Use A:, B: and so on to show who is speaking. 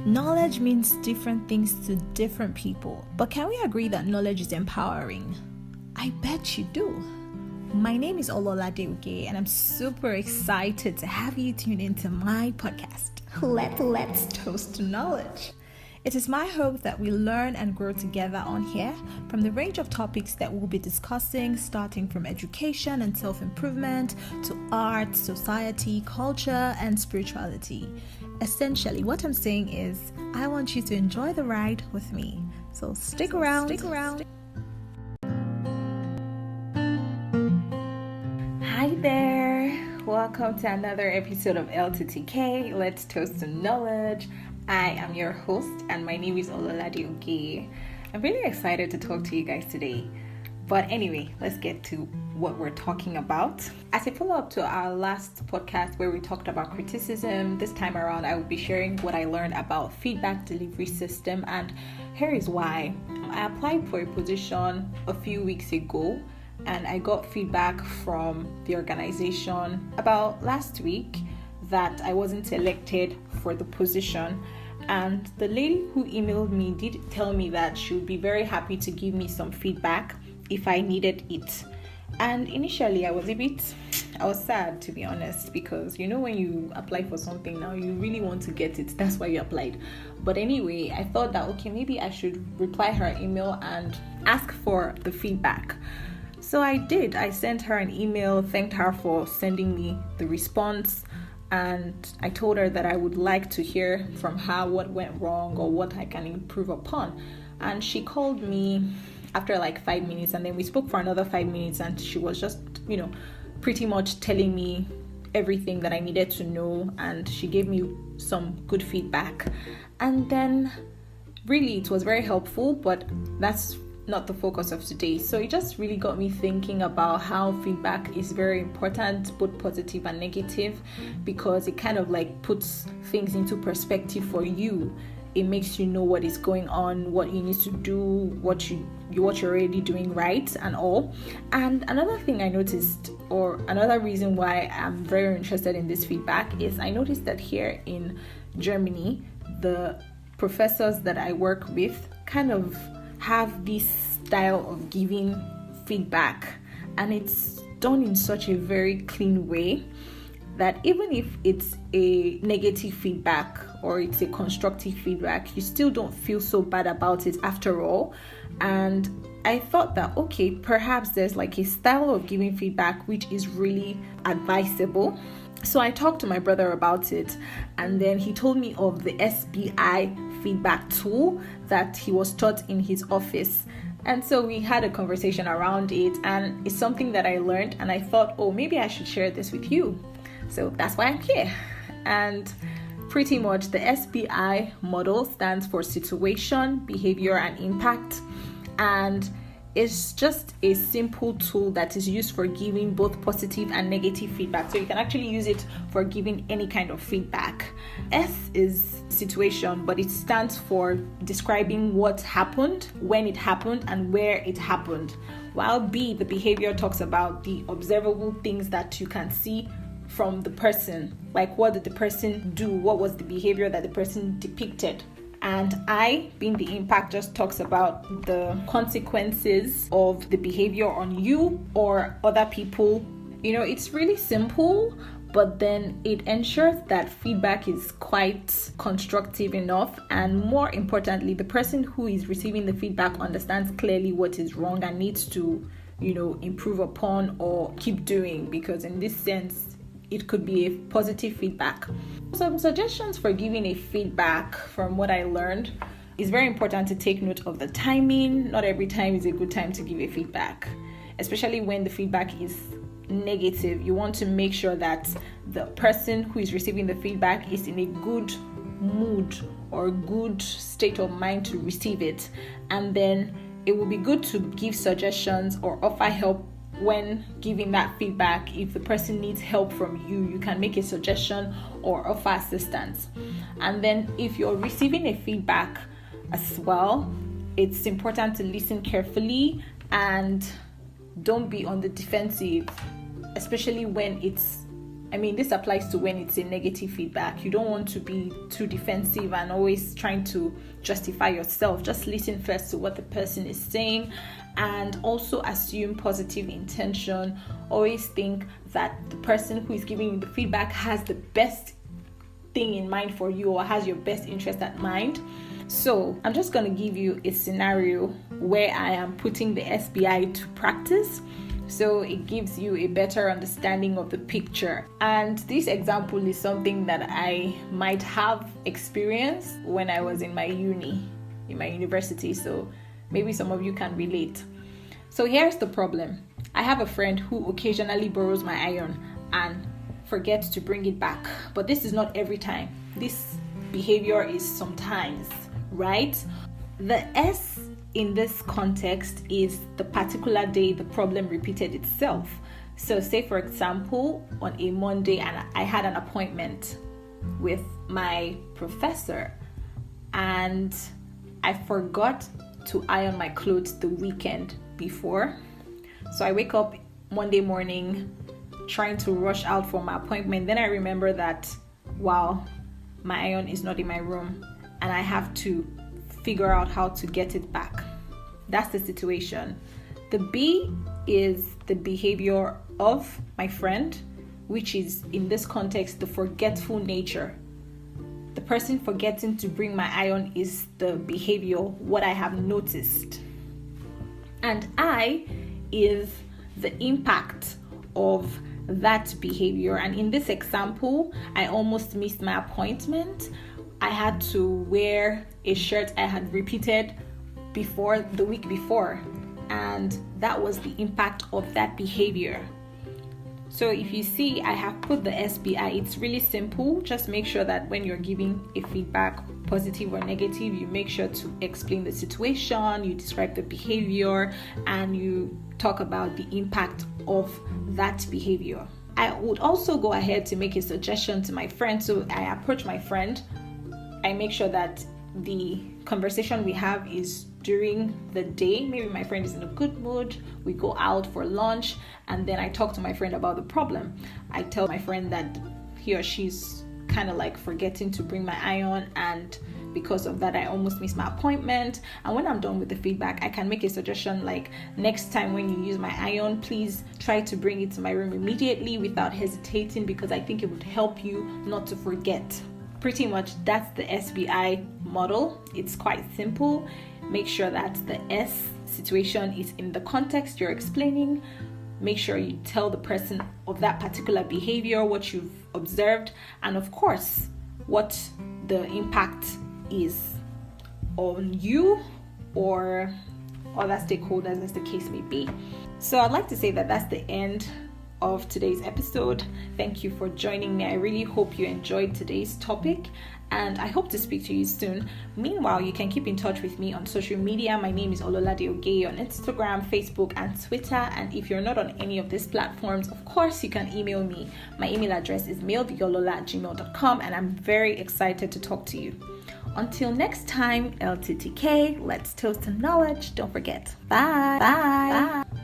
A: Knowledge means different things to different people, but can we agree that knowledge is empowering? I bet you do. My name is Ololade Uge, and I'm super excited to have you tune into my podcast. Let's toast to knowledge. It is my hope that we learn and grow together on here from the range of topics that we'll be discussing, starting from education and self-improvement to art, society, culture, and spirituality. Essentially, what I'm saying is I want you to enjoy the ride with me. So stick around. Hi there. Welcome to another episode of L2TK. Let's toast to knowledge. I am your host and my name is Ololade Uge. I'm really excited to talk to you guys today. But anyway, let's get to what we're talking about. As a follow-up to our last podcast where we talked about criticism, this time around I will be sharing what I learned about feedback delivery system, and here is why. I applied for a position a few weeks ago and I got feedback from the organization about last week that I wasn't selected for the position, and the lady who emailed me did tell me that she would be very happy to give me some feedback if I needed it. And initially I was sad, to be honest, because when you apply for something now, you really want to get it. That's why you applied. But anyway, I thought that okay, maybe I should reply her email and ask for the feedback. So I did. I sent her an email, thanked her for sending me the response, and I told her that I would like to hear from her what went wrong or what I can improve upon. And she called me after like 5 minutes, and then we spoke for another 5 minutes, and she was just, pretty much telling me everything that I needed to know, and she gave me some good feedback. And then really it was very helpful, but that's not the focus of today. So it just really got me thinking about how feedback is very important, both positive and negative, because it kind of like puts things into perspective for you. It makes you know what is going on, what you need to do, what you're already doing right and all. And another thing I noticed, or another reason why I'm very interested in this feedback, is I noticed that here in Germany, the professors that I work with kind of have this style of giving feedback, and it's done in such a very clean way that even if it's a negative feedback or it's a constructive feedback, you still don't feel so bad about it after all. And I thought that okay, perhaps there's like a style of giving feedback which is really advisable. So I talked to my brother about it, and then he told me of the SBI feedback tool that he was taught in his office. And so we had a conversation around it, and it's something that I learned, and I thought, oh, maybe I should share this with you. So that's why I'm here. And pretty much the SBI model stands for situation, behavior, and impact. And it's just a simple tool that is used for giving both positive and negative feedback. So you can actually use it for giving any kind of feedback. S is situation, but it stands for describing what happened, when it happened, and where it happened. While B, the behavior, talks about the observable things that you can see from the person. Like, what did the person do? What was the behavior that the person depicted? And I, being the impact, just talks about the consequences of the behavior on you or other people. It's really simple, but then it ensures that feedback is quite constructive enough, and more importantly, the person who is receiving the feedback understands clearly what is wrong and needs to, improve upon or keep doing, because in this sense, it could be a positive feedback. Some suggestions for giving a feedback from what I learned is very important to take note of the timing. Not every time is a good time to give a feedback, especially when the feedback is negative. You want to make sure that the person who is receiving the feedback is in a good mood or good state of mind to receive it. And then it will be good to give suggestions or offer help when giving that feedback. If the person needs help from you, you can make a suggestion or offer assistance. And then if you're receiving a feedback as well, it's important to listen carefully and don't be on the defensive, especially when it's I mean, this applies to when it's a negative feedback. You don't want to be too defensive and always trying to justify yourself. Just listen first to what the person is saying, and also assume positive intention. Always think that the person who is giving you the feedback has the best thing in mind for you, or has your best interest at mind. So I'm just going to give you a scenario where I am putting the SBI to practice, so it gives you a better understanding of the picture. And this example is something that I might have experienced when I was in my university, so maybe some of you can relate. So here's the problem. I have a friend who occasionally borrows my iron and forgets to bring it back, but this is not every time. This behavior is sometimes, right? The S in this context is the particular day the problem repeated itself. So say, for example, on a Monday, and I had an appointment with my professor and I forgot to iron my clothes the weekend before. So I wake up Monday morning trying to rush out for my appointment. Then I remember that, wow, my iron is not in my room and I have to figure out how to get it back. That's the situation. The B is the behavior of my friend, which is in this context the forgetful nature. The person forgetting to bring my iron is the behavior, what I have noticed. And I is the impact of that behavior. And in this example, I almost missed my appointment. I had to wear a shirt I had repeated the week before, and that was the impact of that behavior. So if you see, I have put the SBI. It's really simple. Just make sure that when you're giving a feedback, positive or negative, you make sure to explain the situation, you describe the behavior, and you talk about the impact of that behavior. I would also go ahead to make a suggestion to my friend. So I approach my friend. I make sure that the conversation we have is during the day. Maybe my friend is in a good mood, we go out for lunch, and then I talk to my friend about the problem. I tell my friend that he or she's kind of like forgetting to bring my iron, and because of that I almost missed my appointment. And when I'm done with the feedback, I can make a suggestion like, next time when you use my iron, please try to bring it to my room immediately without hesitating, because I think it would help you not to forget. Pretty much that's the SBI model. It's quite simple. Make sure that the S situation is in the context you're explaining. Make sure you tell the person of that particular behavior, what you've observed, and of course, what the impact is on you or other stakeholders, as the case may be. So I'd like to say that that's the end of today's episode. Thank you for joining me. I really hope you enjoyed today's topic, and I hope to speak to you soon. Meanwhile, you can keep in touch with me on social media. My name is Ololade Oge on Instagram, Facebook, and Twitter. And if you're not on any of these platforms, of course, you can email me. My email address is mailtheolola@gmail.com, and I'm very excited to talk to you. Until next time, LTTK, let's toast to knowledge. Don't forget. Bye. Bye. Bye.